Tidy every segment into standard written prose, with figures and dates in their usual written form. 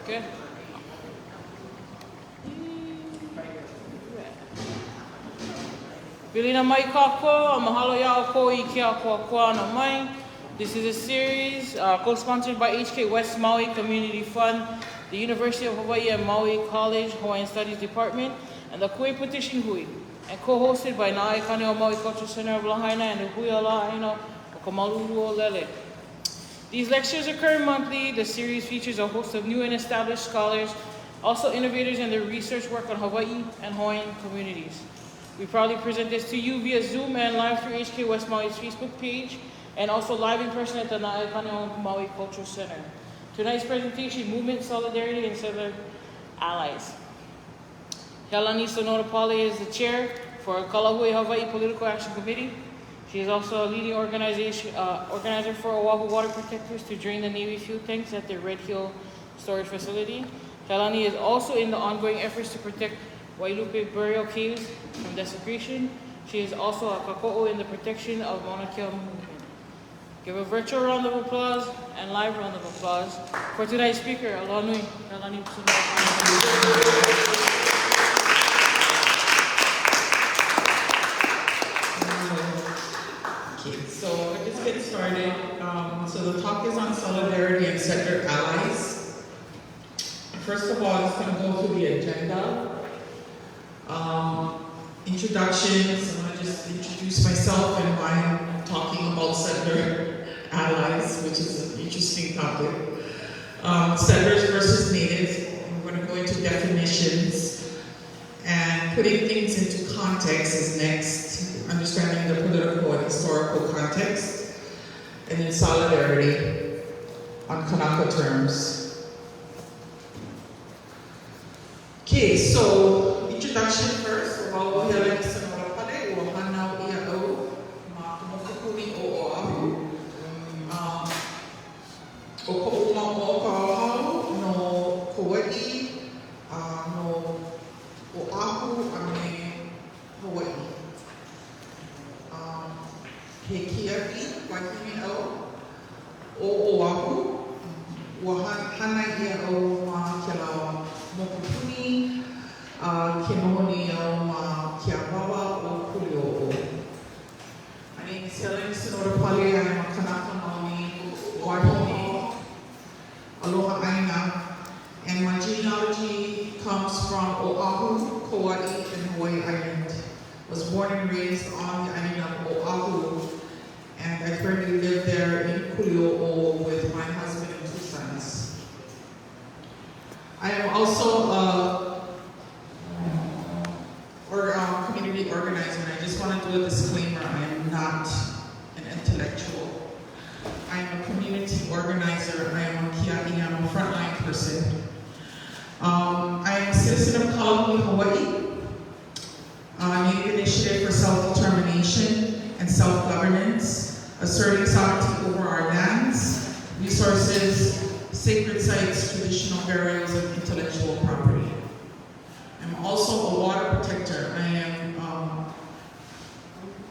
Okay. Pilina mai kako, mahalo yao ko I kia kwa na mai. This is a series co-sponsored by HK West Maui Community Fund, the University of Hawaii and Maui College Hawaiian Studies Department, and the Kui Petition Hui, and co-hosted by Naʻe Kaneo Maui Cultural Center of Lahaina and the Hui Ala Aina o Kamalulu Lele. These lectures occur monthly. The series features a host of new and established scholars, also innovators in their research work on Hawaii and Hawaiian communities. We proudly present this to you via Zoom and live through HK West Maui's Facebook page, and also live in person at the Naʻe Kaneo Maui Cultural Center. Tonight's presentation, Movement, Solidarity, and Cellular Allies. Healani Sonoda is the chair for Lāhui Hawaii Political Action Committee. She is also a leading organizer for Oahu Water Protectors to drain the Navy fuel tanks at their Red Hill storage facility. Healani is also in the ongoing efforts to protect Wailupe burial caves from desecration. She is also a kako'o in the protection of Mauna Kea movement. Give a virtual round of applause and live round of applause for tonight's speaker, Lāhui, Healani Sonoda. So let's get started. So the talk is on solidarity and settler allies. First of all, I'm just going to go through the agenda. Introductions. I'm going to just introduce myself and why I'm talking about settler allies, which is an interesting topic. Settlers versus natives. We're going to go into definitions, and putting things into context is next. Understanding the political and historical context, and then solidarity on Kanaka terms. Okay, so introduction first. Healani Sonoda o Hanau Ia'o ma Kamokukui o Oahu. O Ko'uma o Kaohao no Kauai no Oahu ame Hawaii. He kiapi, wahine au, o Oahu, hana ia au ma kia la mokupuni, ke nohoni au ma kia wawa o Kuli'o'o. My name is Healani Sonoda. I am a Kanaka Maoli wahine, aloha aina, and my genealogy comes from Oahu, Kauai, and Hawaii Island. I was born and raised on the island of Oahu, and I currently live there in Kuli'o'o with my husband and 2 sons. I am also a community organizer, and I just want to do a disclaimer: I am not an intellectual. I am a community organizer. I am a kia'i, I'm a frontline person. I am a citizen of Lāhui, Hawaii. Native Initiative for Self-Determination and Self-Governance, asserting sovereignty over our lands, resources, sacred sites, traditional burials, and intellectual property. I'm also a water protector. I am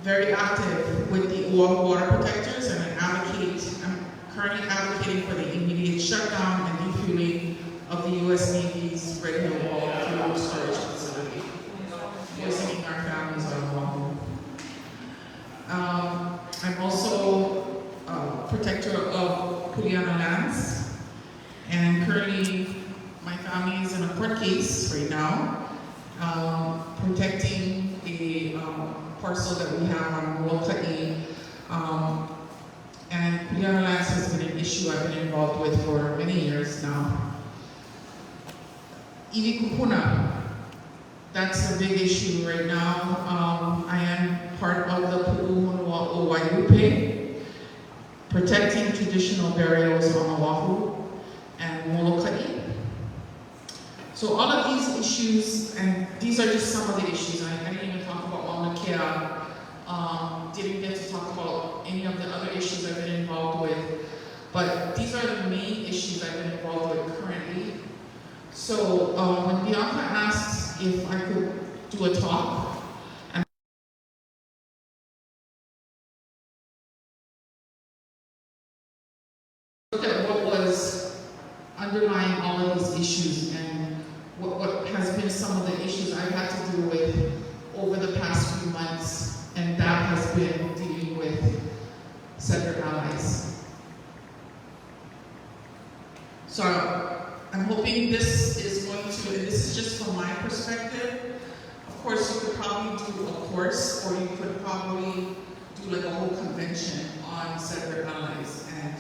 very active with the Oahu Water Protectors, and I'm currently advocating for the immediate shutdown and defueling of the U.S. Navy's Red Hill fuel storage facility, visiting our families on Oahu. I'm also a protector of Kuleana lands, and currently my family is in a court case right now, protecting a parcel that we have on Moloka'i, and Kuleana lands has been an issue I've been involved with for many years now. Iwi kupuna. That's a big issue right now. I am part of the Pu'uhonua o Wailupe, protecting traditional burials on Oahu and Moloka'i. So all of these issues, and these are just some of the issues. I didn't even talk about Mauna Kea. Didn't get to talk about any of the other issues I've been involved with. But these are the main issues I've been involved with currently. So when Bianca asked if I could do a talk, and look at what was underlying all of these issues and what has been some of the issues I've had to deal with over the past few months, and that has been dealing with settler allies. So I'm hoping this is going to, and this is just from my perspective. Of course, you could probably do a course, or you could probably do like a whole convention on settler allies and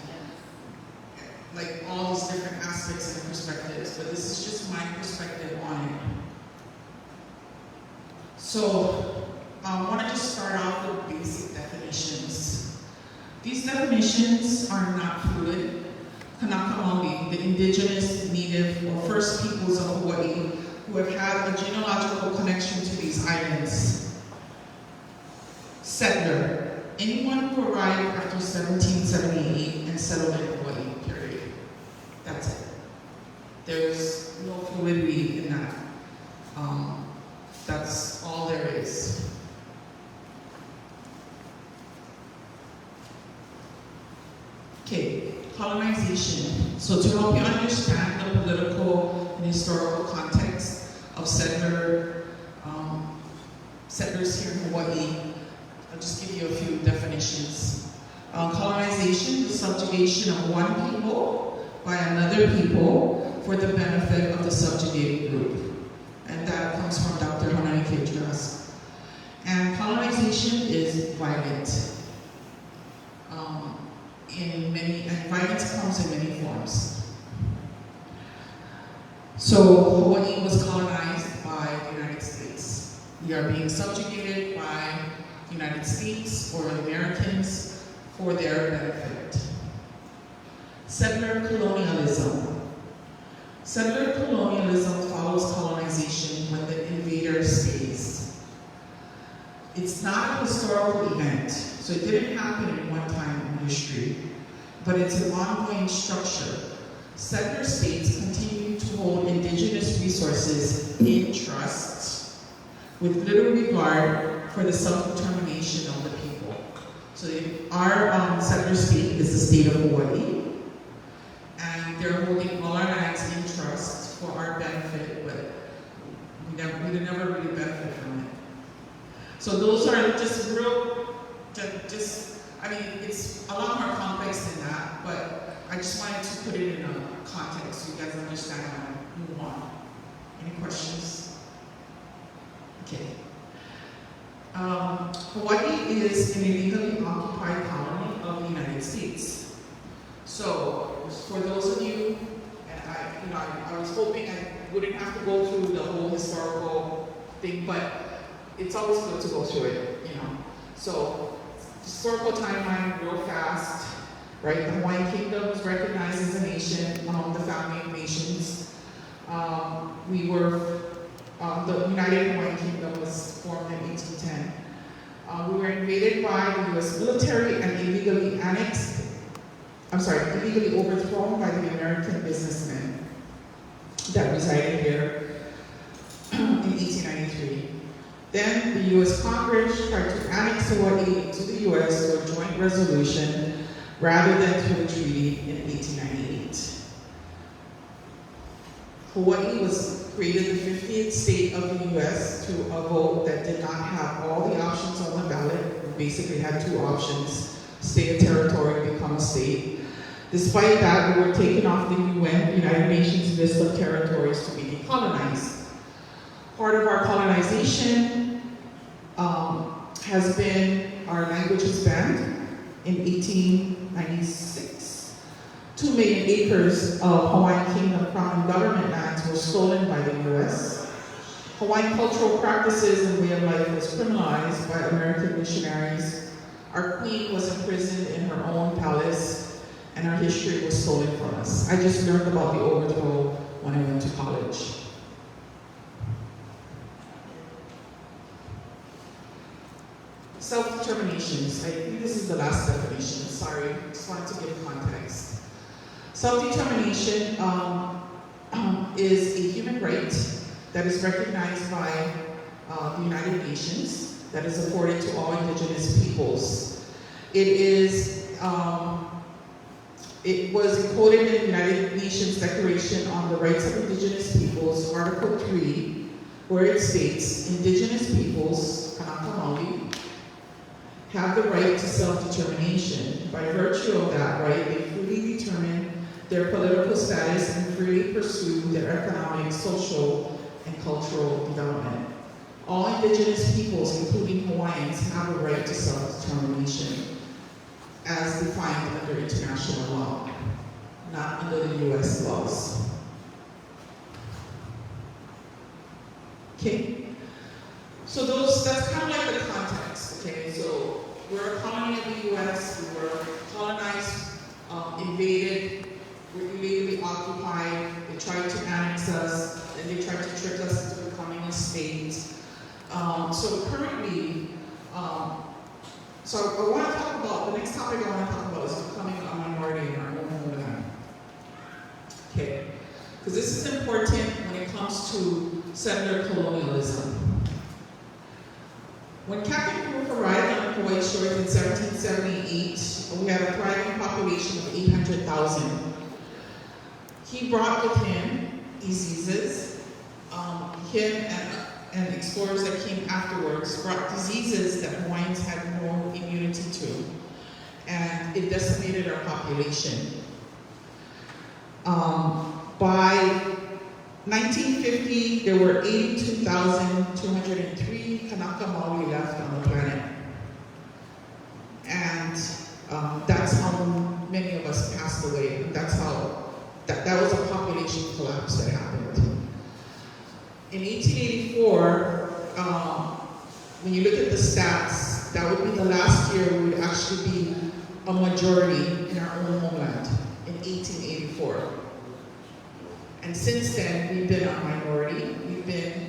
like all these different aspects and perspectives, but this is just my perspective on it. So I want to just start off with basic definitions. These definitions are not fluid. Kanaka Maoli, the indigenous, native, or first peoples of Hawaii who have had a genealogical connection to these islands. Settler, anyone who arrived after 1778 and settled in Hawaii, period. That's it. There's no fluidity in that. That's all there is. Okay, colonization. So to help you understand the political and historical context of settlers here in Hawaii, I'll just give you a few definitions. Colonization, the subjugation of one people by another people for the benefit of the subjugated group. And that comes from Dr. Healani Sonoda. And colonization is violent. And violence comes in many forms. So Hawaii was colonized by the United States. We are being subjugated by the United States or Americans for their benefit. Settler colonialism. Settler colonialism follows colonization when the invader stays. It's not a historical event, so it didn't happen in one time in history, but it's an ongoing structure. Settler states continue to hold indigenous resources in trust with little regard for the self-determination of the people. So our settler state is the state of Hawaii, and they're holding all our lands in trust for our benefit, but we never really benefit from it. So those are just I mean, it's a lot more complex than that, but I just wanted to put it in a context so you guys understand how to move on. Any questions? Okay. Hawaii is an illegally occupied colony of the United States. So, for those of you, and I was hoping I wouldn't have to go through the whole historical thing, but it's always good to go through it, you know. So, historical timeline, real fast, right? The Hawaiian Kingdom was recognized as a nation among the family of nations. The United Hawaiian Kingdom was formed in 1810. We were invaded by the U.S. military and illegally overthrown by the American businessmen that resided here in 1893. Then the U.S. Congress tried to annex Hawaii to the U.S. through a joint resolution rather than through a treaty in 1898. Hawaii was created the 50th state of the U.S. through a vote that did not have all the options on the ballot. We basically had two options: stay a territory, become a state. Despite that, we were taken off the United Nations list of territories to be decolonized. Part of our colonization has been our languages banned in 1896. 2 million acres of Hawaiian Kingdom Crown government lands were stolen by the U.S. Hawaiian cultural practices and way of life was criminalized by American missionaries. Our queen was imprisoned in her own palace, and our history was stolen from us. I just learned about the overthrow when I went to college. Self-determinations. I think this is the last definition. Sorry, just wanted to give context. Self-determination is a human right that is recognized by the United Nations, that is afforded to all indigenous peoples. It is It was encoded in the United Nations Declaration on the Rights of Indigenous Peoples, Article 3, where it states, Indigenous peoples, Kanaka Maoli, have the right to self-determination. By virtue of that right, they freely determine their political status and freely pursue their economic, social, and cultural development. All Indigenous peoples, including Hawaiians, have a right to self-determination as defined under international law, not under the U.S. laws. Okay? So that's kind of like the context, okay? So we're a colony of the U.S., we were colonized, invaded, we're illegally occupied, they tried to annex us, and they tried to trick us into becoming a state. So currently, so I want to talk about, the next topic I want to talk about is becoming a minority in our own homeland. Okay, because this is important when it comes to settler colonialism. When Captain Cook arrived on the Hawaii shores in 1778, we had a thriving population of 800,000. He brought with him diseases. Him and explorers that came afterwards brought diseases that Hawaiians had no immunity to, and it decimated our population. By 1950, there were 82,203 Kanaka Maoli left on the planet. And that's how many of us passed away. That's how, that was a population collapse that happened. In 1884, when you look at the stats, that would be the last year we would actually be a majority in our own homeland, in 1884. And since then, we've been a minority. We've been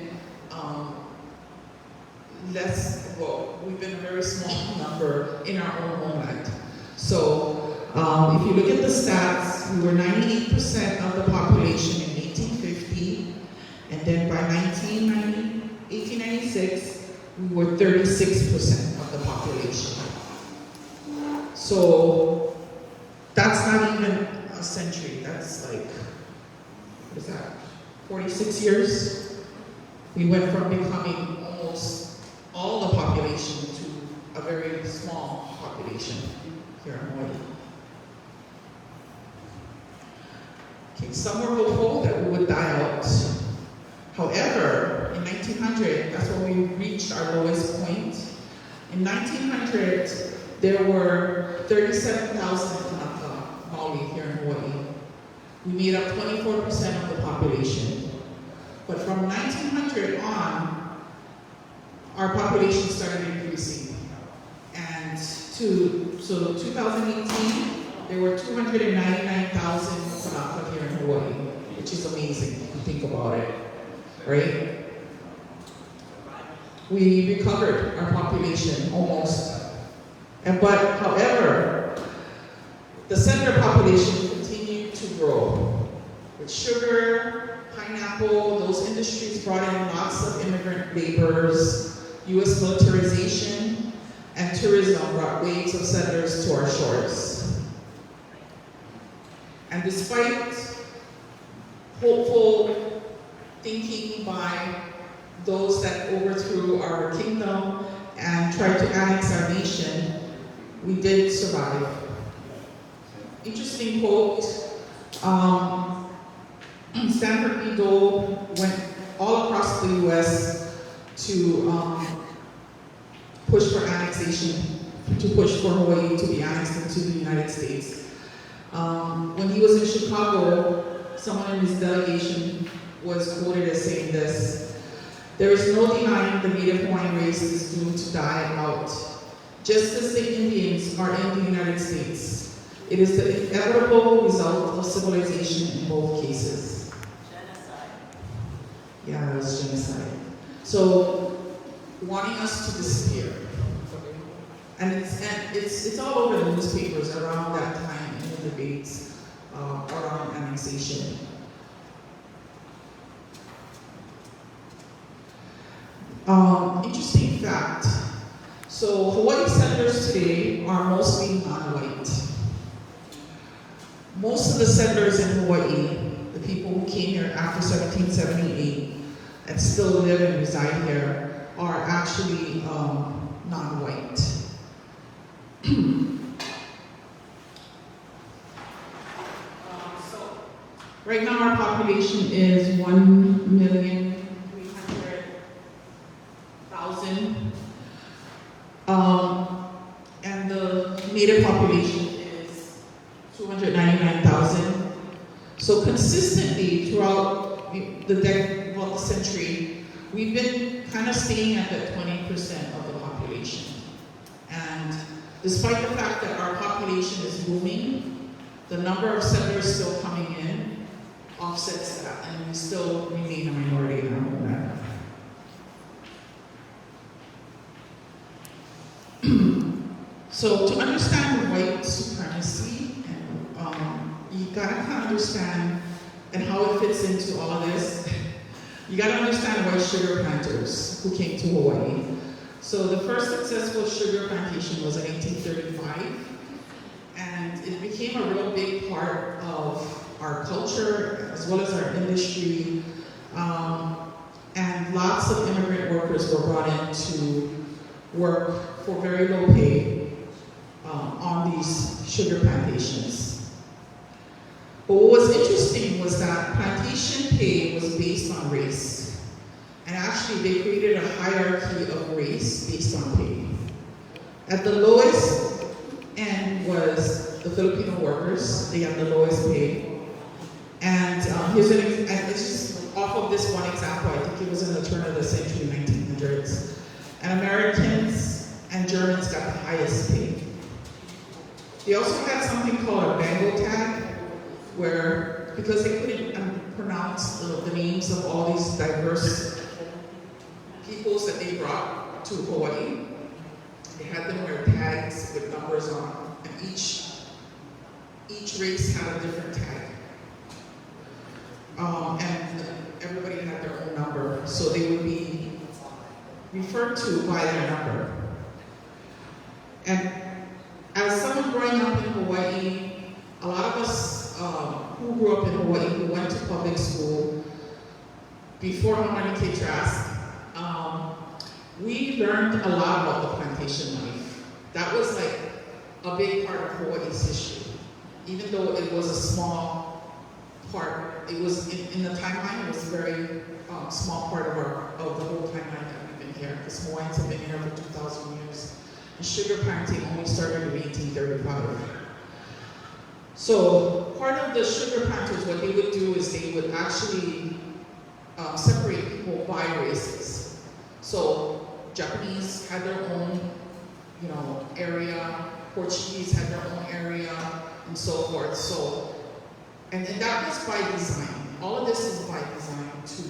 we've been a very small number in our own homeland. So if you look at the stats, we were 98% of the population in 1850, and then by 1896, we were 36% of the population. So that's not even a century, that's like, what is that, 46 years? We went from becoming almost all the population to a very small population here in Hawaii. Okay, some were hopeful that we would die out. However, in 1900, that's when we reached our lowest point. In 1900, there were 37,000 Kanaka Maoli here in Hawaii. We made up 24% of the population. But from 1900 on, our population started increasing. And so 2018, there were 299,000 Kanaka here in Hawaii, which is amazing if you think about it, right? We recovered our population almost. But however, the settler population continued to grow. With sugar, pineapple, those industries brought in lots of immigrant laborers. U.S. militarization and tourism brought waves of settlers to our shores. And despite hopeful thinking by those that overthrew our kingdom and tried to annex our nation, we did survive. Interesting quote, Stanford B. Dole went all across the U.S. to push for annexation, to push for Hawaii to be annexed into the United States. When he was in Chicago, someone in his delegation was quoted as saying this: "There is no denying the Native Hawaiian race is doomed to die out, just as the Indians are in the United States. It is the inevitable result of civilization in both cases." Genocide. Yeah, it was genocide. So, wanting us to disappear. And it's all over the newspapers around that time in the debates around annexation. Interesting fact. So Hawaii settlers today are mostly non-white. most of the settlers in Hawaii, the people who came here after 1778 and still live and reside here, are actually non-white. Right now our population is 1,300,000. And the native population is 299,000. So consistently throughout the century, we've been kind of staying at that 20% of the population. And despite the fact that our population is booming, the number of settlers still coming in offsets that, and we still remain a minority in our homeland. So to understand white supremacy, you gotta kind of understand and how it fits into all of this. You gotta understand white sugar planters who came to Hawaii. So the first successful sugar plantation was in 1835, and it became a real big part of our culture as well as our industry. And lots of immigrant workers were brought in to work for very low pay on these sugar plantations. But what was interesting was that plantation pay was based on race. And actually they created a hierarchy of race based on pay. At the lowest end was the Filipino workers. They had the lowest pay. And here's and it's just off of this one example. I think it was in the turn of the century, 1900s. And Americans and Germans got the highest pay. They also had something called a Bengal tag, where, because they couldn't pronounce the names of all these diverse peoples that they brought to Hawaii, they had them wear tags with numbers on them, and each race had a different tag. And everybody had their own number, so they would be referred to by their number. And as someone growing up in Hawaii, a lot of us who grew up in Hawaii, who went to public school before Healani Sonoda, we learned a lot about the plantation life. That was like a big part of Hawaii's history. Even though it was a small part, it was in the timeline, it was a very small part of the whole timeline that we've been here, because Hawaiians have been here for 2,000 years. And sugar planting only started in 1835. So part of the sugar planters, what they would do is they would actually separate people by races. So Japanese had their own, area. Portuguese had their own area, and so forth. So, and that was by design. All of this is by design to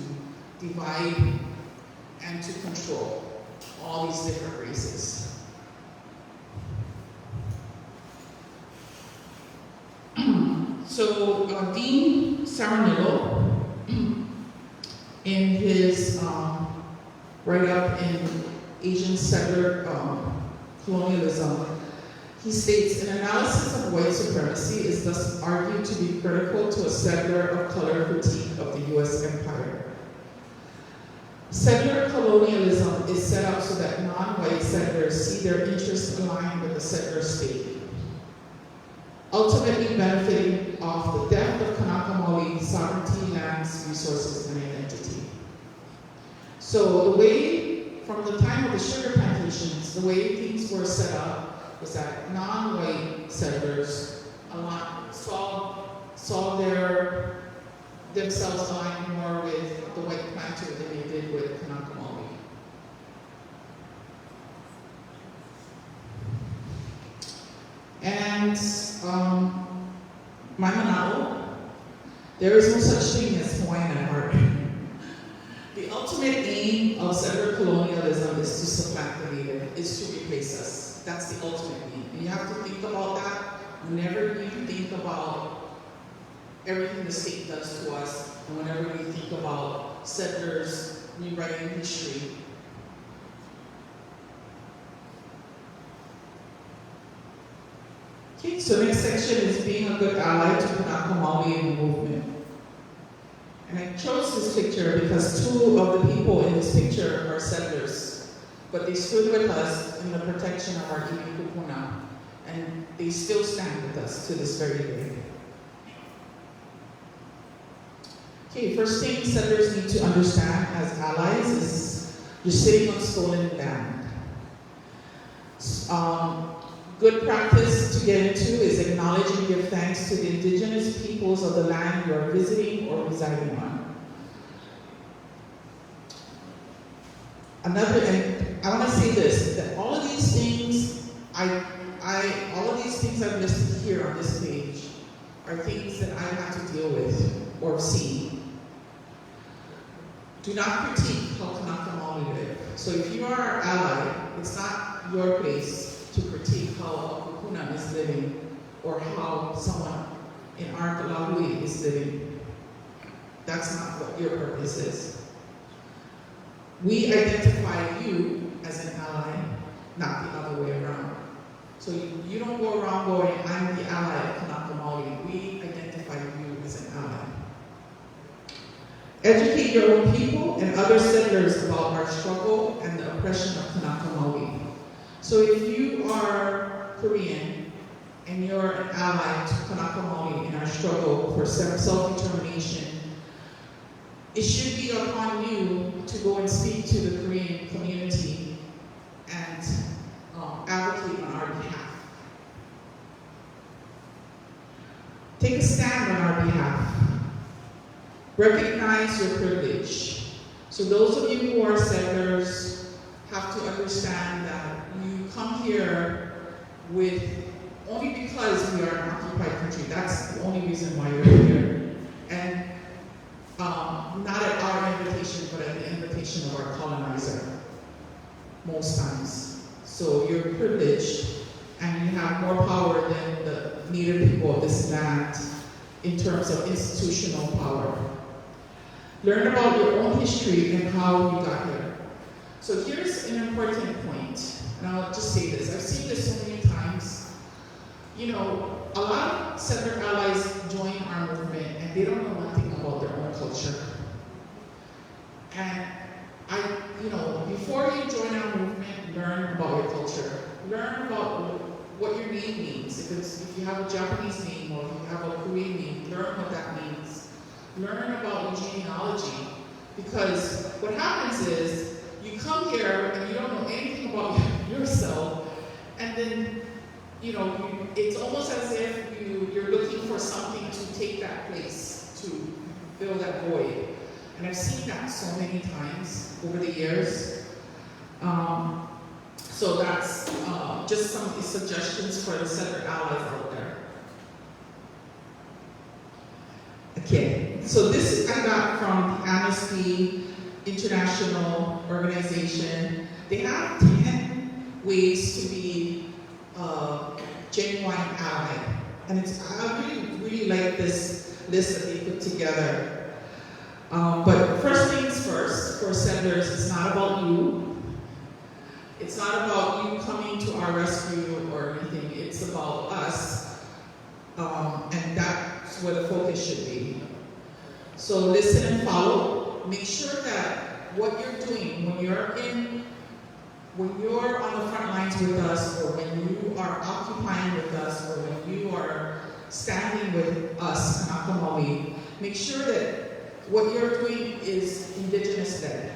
divide and to control all these different races. So Dean Saranillo, in his write-up in Asian Settler Colonialism, he states, an analysis of white supremacy is thus argued to be critical to a settler of color critique of the U.S. empire. Settler colonialism is set up so that non-white settlers see their interests aligned with the settler state, ultimately benefiting off the death of Kanaka Maoli sovereignty, lands, resources, and identity. So the way, from the time of the sugar plantations, the way things were set up was that non-white settlers saw themselves aligned more with the white planter than they did with Kanaka Maoli. And my manalo, there is no such thing as Hawaiian at heart. The ultimate aim of settler colonialism is to supplant the native, is to replace us. That's the ultimate aim. And you have to think about that whenever you think about everything the state does to us, and whenever you think about settlers rewriting history. Okay, so next section is being a good ally to Kanaka Maoli in the movement. And I chose this picture because two of the people in this picture are settlers, but they stood with us in the protection of our iwi kupuna, and they still stand with us to this very day. Okay, first thing settlers need to understand as allies is you're sitting on stolen land. Good practice to get into is acknowledge and give thanks to the indigenous peoples of the land you are visiting or residing on. And I want to say this, that all of these things, all of these things I've listed here on this page are things that I have to deal with or see. Do not critique how Kanaka Maoli live. So if you are our ally, it's not your place to critique how a kupuna is living or how someone in our Lāhui is living. That's not what your purpose is. We identify you as an ally, not the other way around. So you don't go around going, I'm the ally of Kanaka Maoli. We identify you as an ally. Educate your own people and other settlers about our struggle and the oppression of Kanaka Maoli. So if you are Korean and you're an ally to Kanaka Maoli in our struggle for self-determination, it should be upon you to go and speak to the Korean community and advocate on our behalf. Take a stand on our behalf. Recognize your privilege. So those of you who are settlers have to understand that you come here with only because we are an occupied country. That's the only reason why you're here. And not at our invitation, but at the invitation of our colonizer, most times. So you're privileged, and you have more power than the native people of this land in terms of institutional power. Learn about your own history and how you got here. So here's an important point, and I'll just say this. I've seen this so many times. You know, a lot of settler allies join our movement and they don't know nothing about their own culture. And before you join our movement, learn about your culture. Learn about what your name means. If you have a Japanese name or if you have a Korean name, learn what that means. Learn about your genealogy. Because what happens is, you come here and you don't know anything about yourself, and then, it's almost as if you're looking for something to take that place, to fill that void. And I've seen that so many times over the years. So that's just some of the suggestions for the settler allies out there. Okay, so this I got from the Amnesty International organization. They have 10 ways to be a genuine ally. And I really like this list that they put together. But first things first, for settlers, it's not about you. It's not about you coming to our rescue or anything. It's about us. And that's where the focus should be. So listen and follow. Make sure that what you're doing when you're on the front lines with us, or when you are occupying with us, or when you are standing with us, Kanaka Maoli, make sure that what you're doing is indigenous led.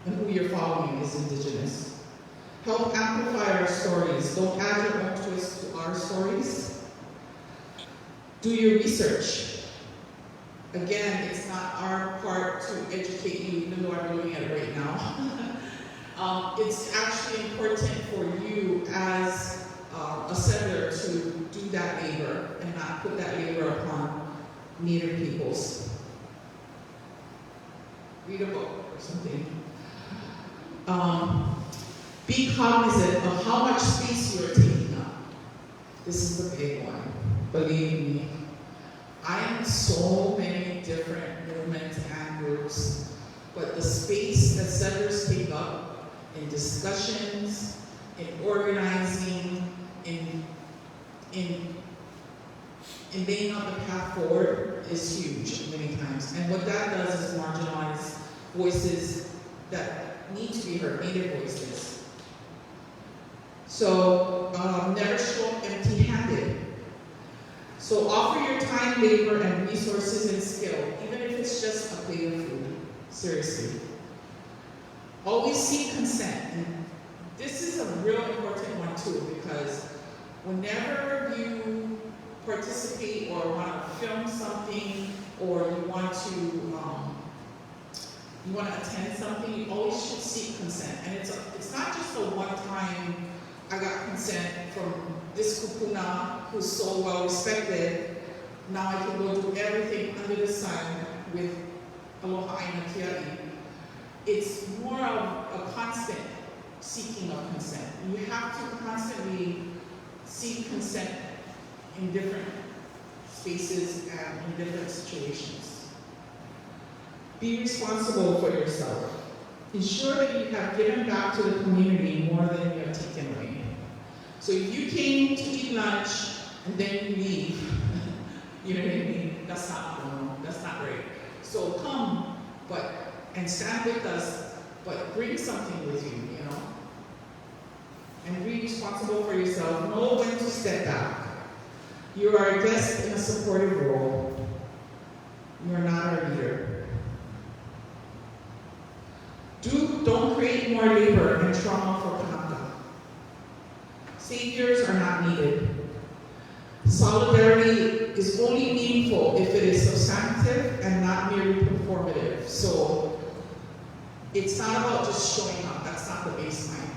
And who you're following is indigenous. Help amplify our stories. Don't add your own twist to our stories. Do your research. Again, it's not our part to educate you, even though I'm doing it right now. It's actually important for you as a settler to do that labor and not put that labor upon Native peoples. Read a book or something. Be cognizant of how much space you're taking up. This is the big one, believe me. I'm in so many different movements and groups, but the space that settlers take up in discussions, in organizing, in laying out the path forward is huge many times. And what that does is marginalize voices that need to be heard, native voices. So never show up empty-handed. So offer your time, labor, and resources and skill, even if it's just a plate of food. Seriously. Always seek consent. And this is a real important one too, because whenever you participate or want to film something, or you want to attend something, you always should seek consent. And it's not just a one-time, I got consent from this kupuna who's so well respected, now I can go do everything under the sun with aloha aina kiai. It's more of a constant seeking of consent. You have to constantly seek consent in different spaces and in different situations. Be responsible for yourself. Ensure that you have given back to the community more than you have taken away. So if you came to eat lunch and then you leave, you know what I mean? That's not normal. That's not right. So come, and stand with us, but bring something with you, you know? And be responsible for yourself. Know when to step back. You are a guest in a supportive role. You are not our leader. Don't create more labor and trauma for Kanaka. Saviors are not needed. Solidarity is only meaningful if it is substantive and not merely performative. So it's not about just showing up. That's not the baseline.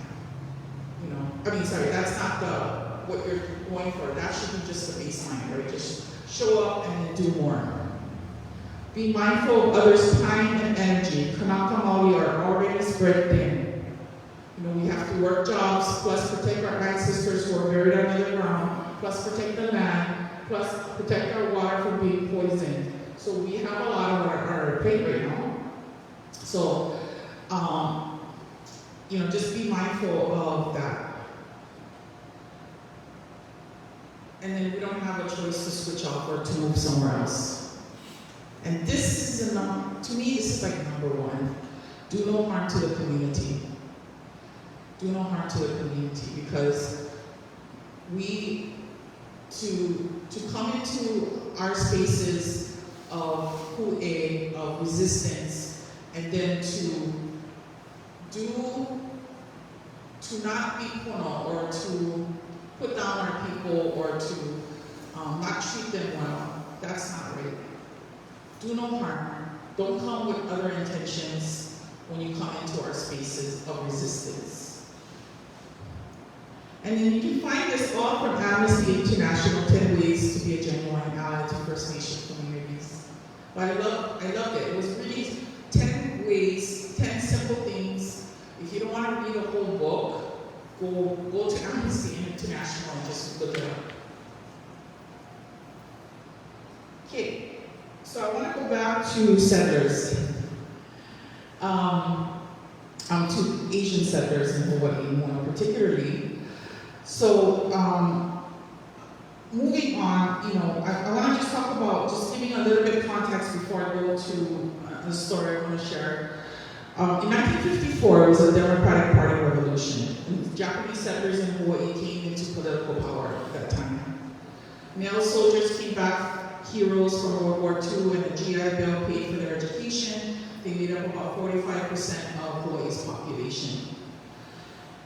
You know, that's not what you're going for. That should be just the baseline, right? Just show up and then do more. Be mindful of others' time and energy. Kanaka Maoli are already spread thin. You know, we have to work jobs, plus protect our ancestors who are buried under the ground, plus protect the land, plus protect our water from being poisoned. So we have a lot of our plate right now. So, just be mindful of that. And then we don't have a choice to switch off or to move somewhere else. And this is to me, this is like number one. Do no harm to the community. Do no harm to the community, because to come into our spaces of hu'e, of resistance, and then to not be pono, or to put down our people, or to not treat them well, that's not right. Do no harm. Don't come with other intentions when you come into our spaces of resistance. And then you can find this all from Amnesty International, 10 Ways to be a Genuine Ally to First Nation Communities. But I loved it. It was really 10 ways, 10 simple things. If you don't want to read a whole book, go to Amnesty International and just look it up. Okay, so I want to go back to settlers, to Asian settlers in Hawaii more particularly. So moving on, I want to just talk about, just giving a little bit of context before I go to the story I want to share. In 1954, it was a Democratic Party revolution. And Japanese settlers in Hawaii came into political power at that time. Male soldiers came back heroes from World War II, and the GI Bill paid for their education. They made up about 45% of Hawaii's population.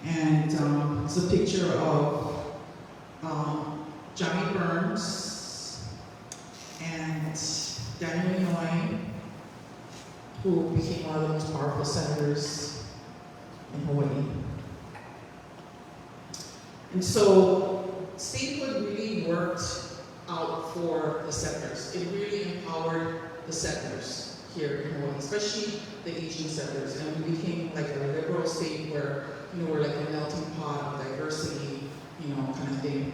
And it's a picture of Johnny Burns and Daniel Inouye, who became one of the most powerful senators in Hawaii. And so statehood really worked out for the settlers. It really empowered the settlers here in Hawaii, especially the Asian settlers. And we became like a liberal state where, we're like a melting pot of diversity, kind of thing.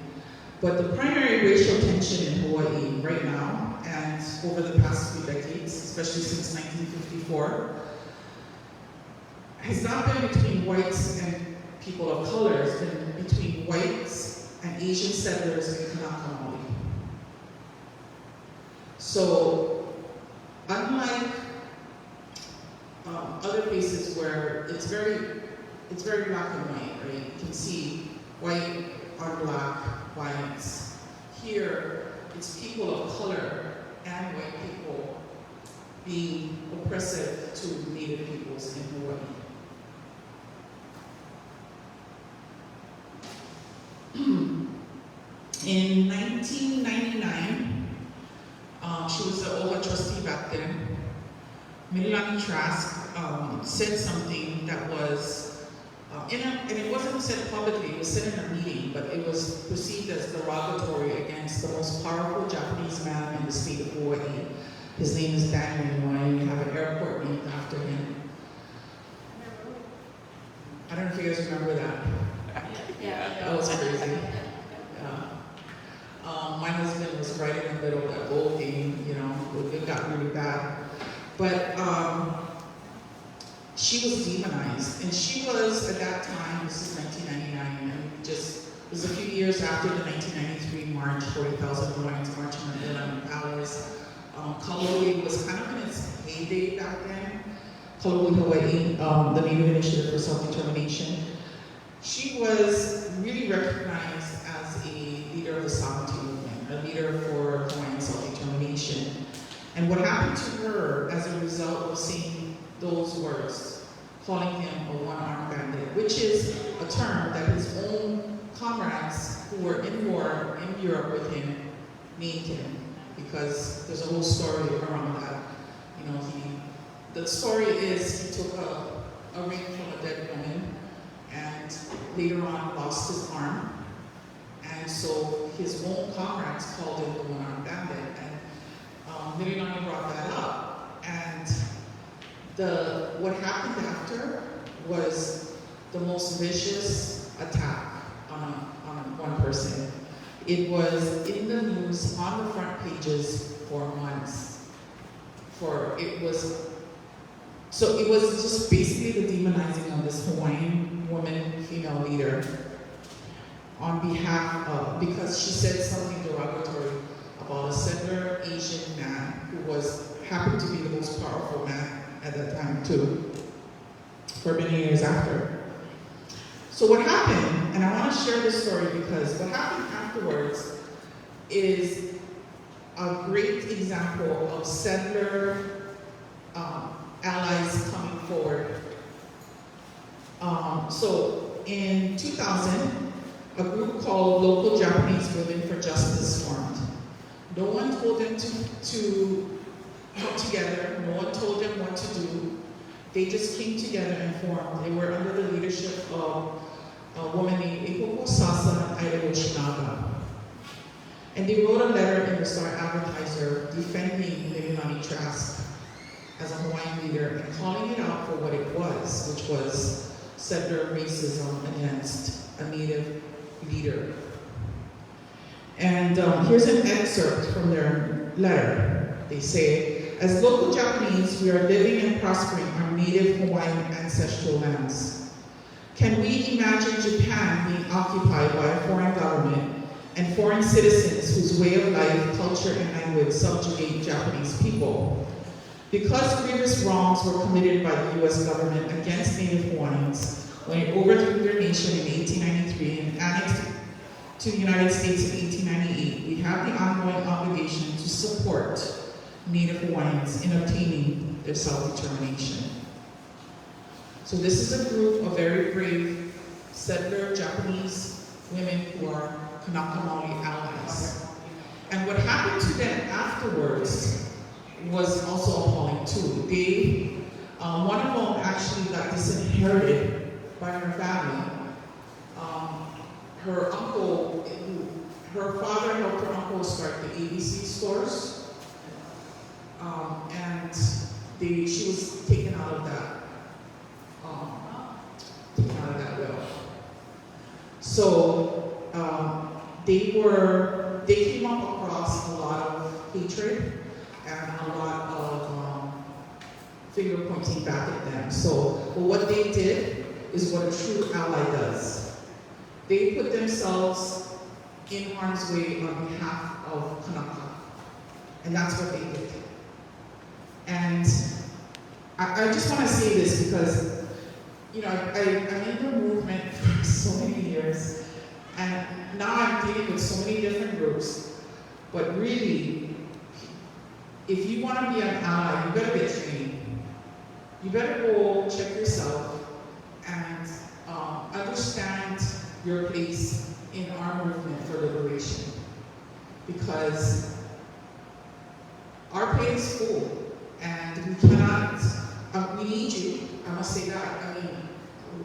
But the primary racial tension in Hawaii right now, and over the past few decades, especially since 1954, has not been between whites and people of color. It's been between whites and Asian settlers in Kanaka, Maui. So, unlike other places where it's very black and white, right? You can see white on black violence. Here, it's people of color and white people being oppressive to Native peoples in Hawaii. In 1999, she was the OHA trustee back then. Healani said something that was, and it wasn't said publicly, it was said in a meeting, but it was perceived as derogatory against the most powerful Japanese man in the state of Hawaii. His name is Daniel, and we have an airport named after him. I don't know if you guys remember that. Yeah. That was crazy. Yeah. My husband was right in the middle of that whole thing, you know, it got really bad. But she was demonized, and she was, at that time, this is 1999, and it was a few years after the 1993 march, 40,000 Hawaiians marching on Healani Palace. Lāhui was kind of in its heyday back then. Lāhui, Hawaii, the Native Initiative for Self-Determination. She was really recognized as a leader of the sovereignty movement, a leader for Hawaiian self-determination. And what happened to her as a result of saying those words, calling him a one-armed bandit, which is a term that his own comrades who were in war in Europe with him named him, because there's a whole story around that. You know, the story is he took a ring from a dead woman and later on lost his arm. And so his own comrades called him the one-armed bandit. And Healani brought that up. And what happened after was the most vicious attack on one person. It was in the news on the front pages for months. It was just basically the demonizing of this Hawaiian woman, female leader, on behalf of, because she said something derogatory about a settler Asian man who happened to be the most powerful man at that time too, for many years after. So what happened, and I want to share this story because what happened afterwards is a great example of settler allies coming forward. So in 2000, a group called Local Japanese Women for Justice formed. No one told them to come together, no one told them what to do. They just came together and formed. They were under the leadership of a woman named Ikoko Sasa and Ida Yoshinaga. And they wrote a letter in the Star Advertiser defending Healani Trask as a Hawaiian leader and calling it out for what it was, which was settler racism against a Native leader. And here's an excerpt from their letter. They say, as local Japanese, we are living and prospering on Native Hawaiian ancestral lands. Can we imagine Japan being occupied by a foreign government and foreign citizens whose way of life, culture, and language subjugate Japanese people? Because grievous wrongs were committed by the US government against Native Hawaiians when it overthrew their nation in 1893 and annexed to the United States in 1898, we have the ongoing obligation to support Native Hawaiians in obtaining their self-determination. So this is a group of very brave settler Japanese women who are Kanaka Maoli allies. And what happened to them afterwards was also appalling too. One of them actually got disinherited by her family. Her father helped her uncle start the ABC stores, and she was taken out of that will. So they came up across a lot of hatred and a lot of finger pointing back at them. So what they did is what a true ally does. They put themselves in harm's way on behalf of Kanaka. And that's what they did. And I just want to say this because, you know, I'm in the movement for so many years, and now I'm dealing with so many different groups, but really, if you want to be an ally, you better get trained. You better go check yourself and understand your place in our movement for liberation. Because our plate is full, and we cannot, we need you, I must say that. I mean,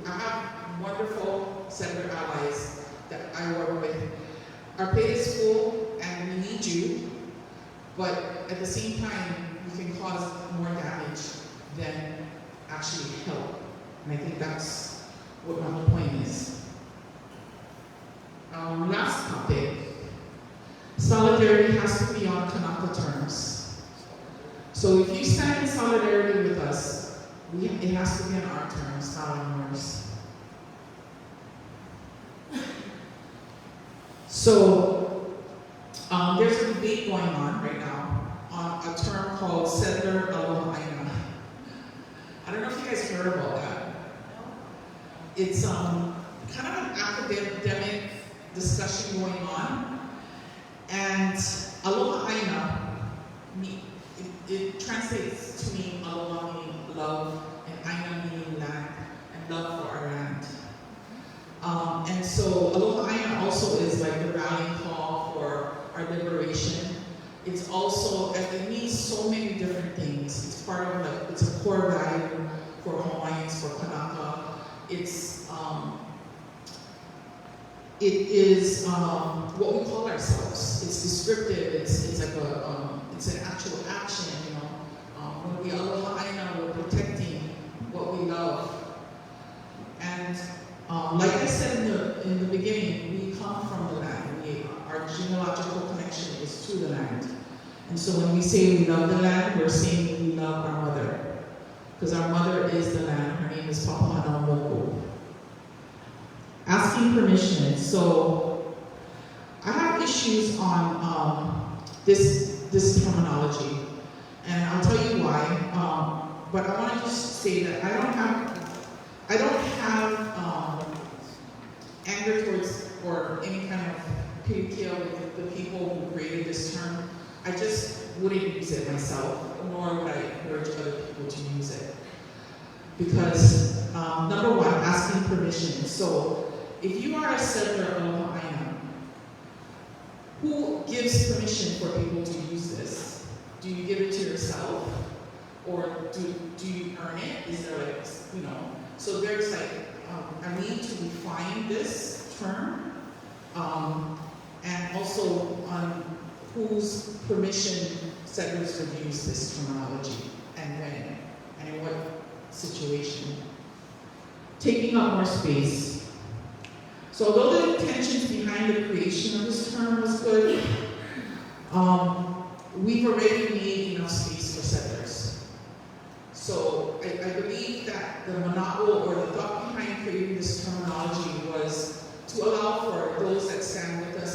I have wonderful settler allies that I work with. Our plate is full, and we need you, but at the same time, we can cause more damage than actually help. And I think that's what my whole point is. Last topic, solidarity has to be on Kanaka terms. So if you stand in solidarity with us, it has to be on our terms, not on yours. So there's a debate going on right now on a term called settler aloha aina. I don't know if you guys heard about that. It's kind of an academic discussion going on, and aloha aina, it translates to mean aloha meaning love, and aina meaning land, and love for our land. And so aloha aina also is like the rallying call for our liberation. It's also, it means so many different things. It's part of like, it's a core value for Hawaiians, for Kanaka. It is what we call ourselves. It's descriptive. It's like it's an actual action. You know, when we aloha aina, we're protecting what we love. And like I said in the beginning, we come from the land. Our genealogical connection is to the land. And so when we say we love the land, we're saying we love our mother. Because our mother is the land. Her name is Papahana Moko. Asking permission. So I have issues on this terminology. And I'll tell you why. But I want to just say that I don't have anger towards or any kind of pity with the people who created this term. I just wouldn't use it myself, nor would I encourage other people to use it. Because number one, asking permission. So if you are a settler of aloha aina, who gives permission for people to use this? Do you give it to yourself? Or do you earn it? Is there like, you know? So there's like a need to define this term, and also on whose permission settlers would use this terminology, and when, and in what situation. Taking up more space. So although the intentions behind the creation of this term was good, we've already made enough space for settlers. So I believe that the mana'o, or the thought behind creating this terminology, was to allow for those that stand with us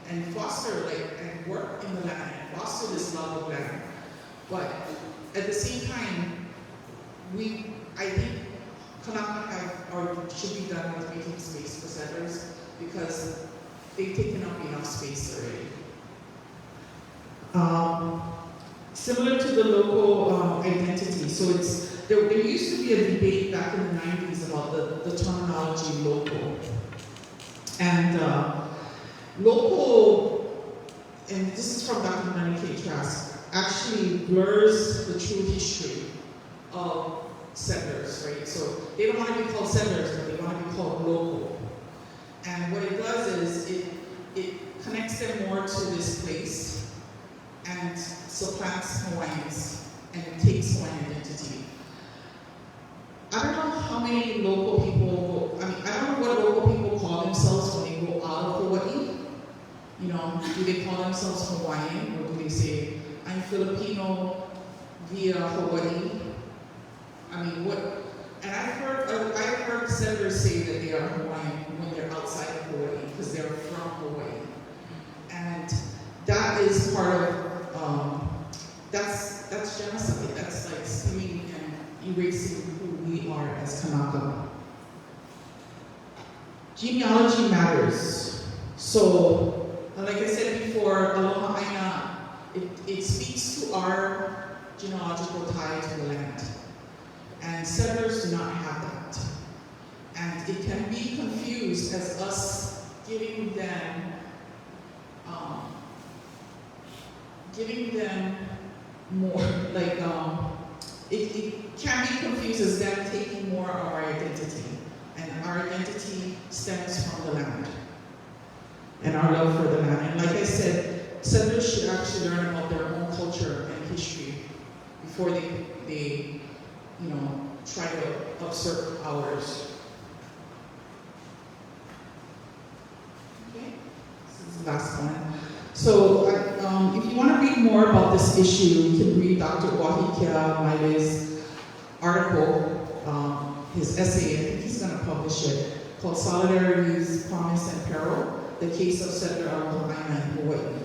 and foster, and work in the land, and foster this love of land. But at the same time, I think Kanaka should be done with making space for settlers, because they've taken up enough space already. Similar to the local identity, so there used to be a debate back in the 90s about the terminology local. And local, and this is from Dr. Manike Trask, actually blurs the true history of settlers, right? So they don't want to be called settlers, but they want to be called local. And what it does is it connects them more to this place and supplants Hawaiians and takes Hawaiian identity. I don't know how many local people, I don't know what local people call themselves when they go out of Hawaii. You know, do they call themselves Hawaiian, or do they say, I'm Filipino via Hawaii? I mean, what? And I've heard settlers say that they are Hawaiian when they're outside of Hawaii, because they're from Hawaii. And that is part of, that's genocide. That's like stealing and erasing who we are as Kanaka. Genealogy matters. So, like I said before, Aloha Aina, it speaks to our genealogical tie to the land. And settlers do not have that. And it can be confused as us giving them more, like, it can be confused as them taking more of our identity. And our identity stems from the land and our love for the land. And like I said, settlers should actually learn about their own culture and history before they try to usurp ours. Okay, this is the last one. So if you want to read more about this issue, you can read Dr. Wahikia Maile's article, his essay, I think he's going to publish it, called Solidarity's Promise and Peril, the Case of Settler Aloha Aina in Hawaii.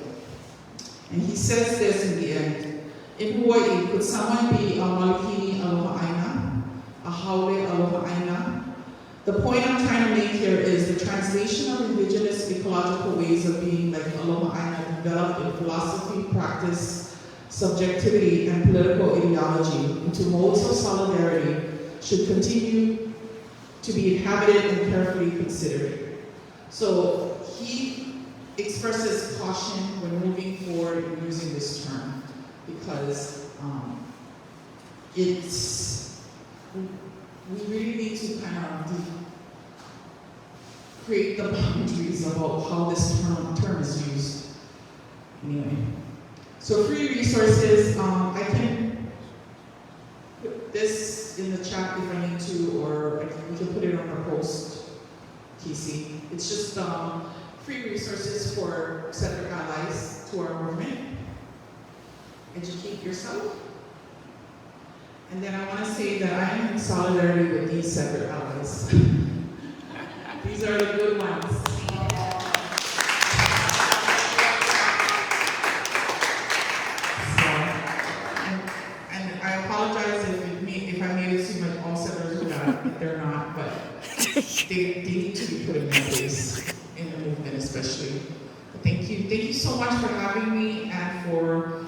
And he says this in the end: in Hawaii, could someone be a Malihini Aloha Aina, a Haole Aloha Aina? The point I'm trying to make here is the translation of indigenous ecological ways of being like Aloha Aina developed in philosophy, practice, subjectivity, and political ideology into modes of solidarity should continue to be inhabited and carefully considered. So he expresses caution when moving forward in using this term because we really need to kind of create the boundaries about how this term is used. Anyway, so free resources, I can put this in the chat if I need to, or we can put it on our post, TC. It's just free resources for settler allies to our movement. Educate yourself. And then I want to say that I am in solidarity with these settler allies. These are the good ones. So, and I apologize if I made it seem like all settlers are bad. They're not, but they need to be put in their place in the movement, especially. But thank you so much for having me and for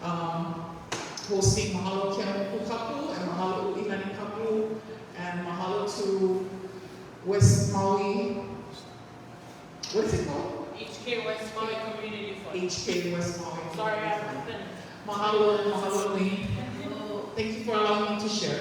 hosting. Mahalo Kia Kapu and mahalo Healani Kapu and mahalo to West Maui. What is it called? HK West Maui Community Fund. HK West Maui. Sorry, I haven't finished. Mahalo, mahalo. Thank you for allowing me to share.